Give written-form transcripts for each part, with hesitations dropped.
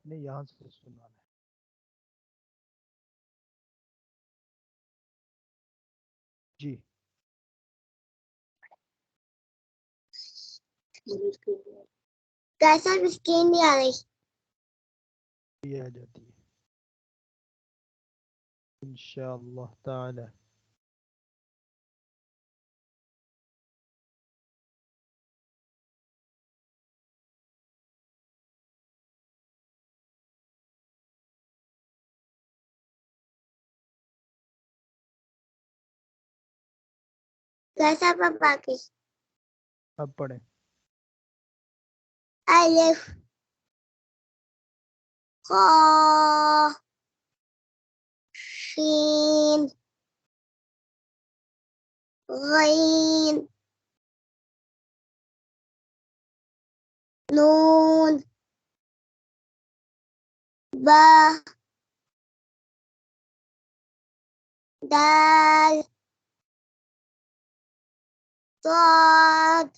آپ نے یہاں سے سنانا ہے. جی کیسا اسکرین نہیں آ رہی. یہ آ جاتی ہے انشاءاللہ تعالی. کیسا پپا کی اب پڑھیں. الف قاف شین غین نون با دال صاد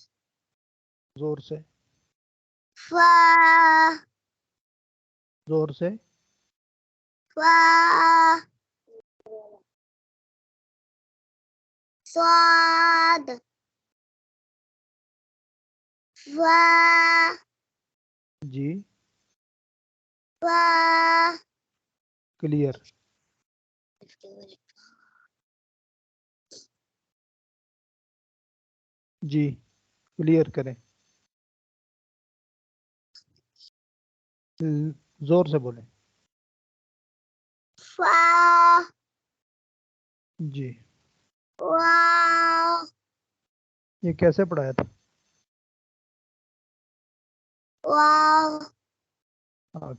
زور سے فا زور سے. فا صاد فا جی فا کلیئر. جی کلیئر کریں. زور سے بولیں. فا جی واو یہ کیسے پڑھایا تھا؟ واو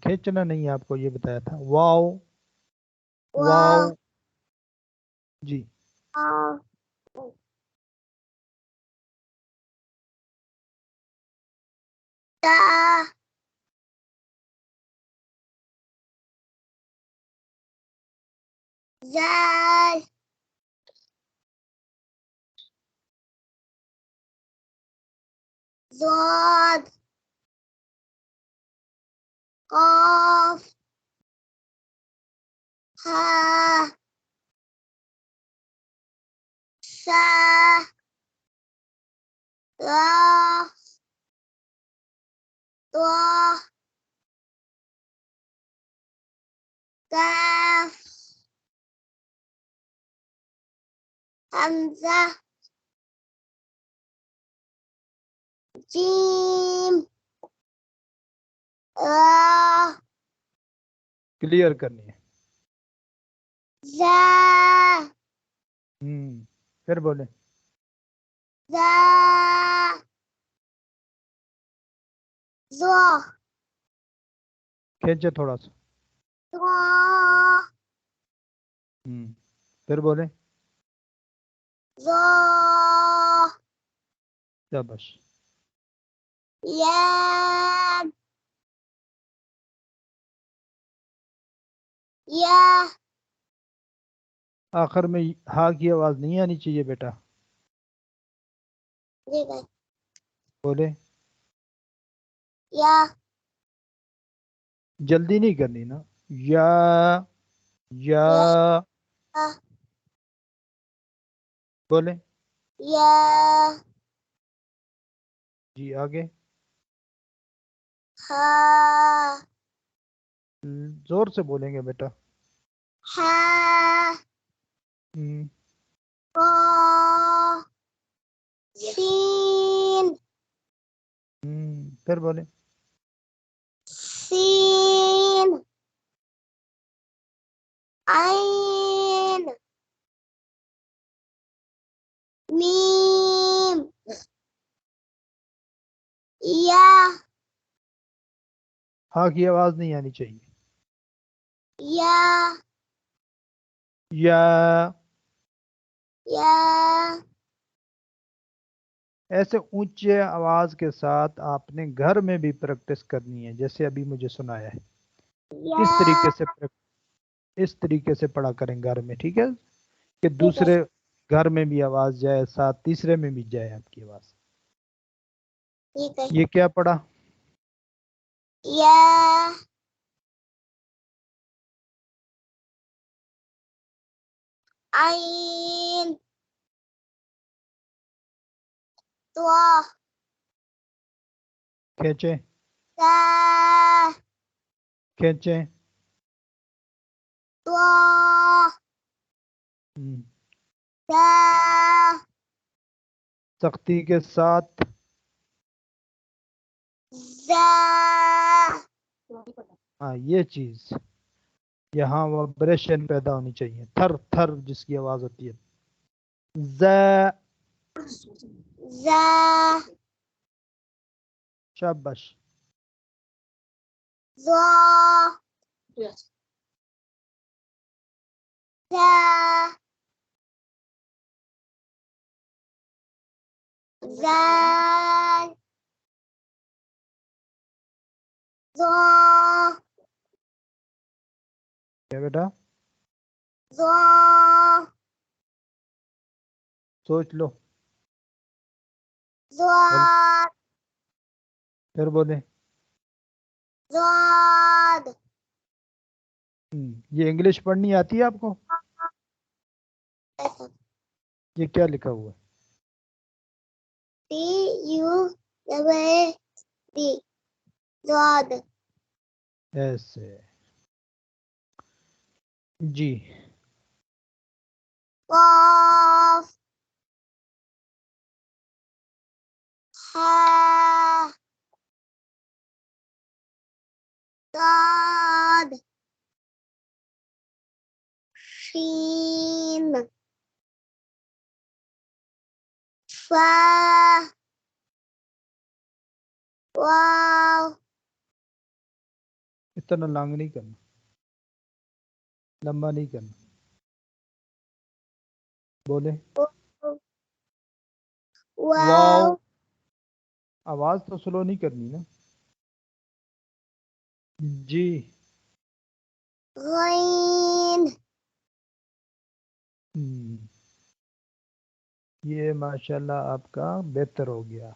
کھینچنا نہیں ہے آپ کو، یہ بتایا تھا. واو واو. واو جی تا زال ضاد قاف ها سا را طا کاف حمزہ جیم را کلیئر کرنی ہے. زا پھر بولیں. زا زو کھینچے تھوڑا سا. زو پھر بولیں. زو شاباش. یا یا آخر میں ہا کی آواز نہیں آنی چاہیے بیٹا. بولے. یا جلدی نہیں کرنی نا. یا یا بولے. یا جی آگے. ہا زور سے بولیں گے بیٹا. ہا قاف سین پھر بولیں. سین عین میم یا ہا کی آواز نہیں آنی چاہیے. یا یا یا ایسے اونچے آواز کے ساتھ آپ نے گھر میں بھی پریکٹس کرنی ہے، جیسے ابھی مجھے سنایا ہے. اس طریقے سے پڑھا کریں گھر میں، ٹھیک ہے؟ کہ دوسرے گھر میں بھی آواز جائے، ساتھ تیسرے میں بھی جائے آپ کی آواز. یہ کیا پڑھا؟ یا Ain. Tua. کھینچیں Ta. کھینچیں Tua. Ta. سختی کے ساتھ Za. ہاں یہ چیز یہاں وائبریشن پیدا ہونی چاہیے تھر تھر جس کی آواز ہوتی ہے ز Za. شابش Za. Ta. Zal. Za. کیا بیٹا Za. سوچ لو Zad. پھر بولیں Zad. یہ انگلش پڑھنی آتی ہے آپ کو یہ کیا لکھا ہوا ہے T-U-D. Zad. ایسے جی Qaf. Ha. Sad. Shin. Fa. Waw. اتنا لانگ نہیں کرنا لمبا نہیں کرنا بولے Wow. آواز تو سلو نہیں کرنی نا جی Ghain. یہ ماشاءاللہ آپ کا بہتر ہو گیا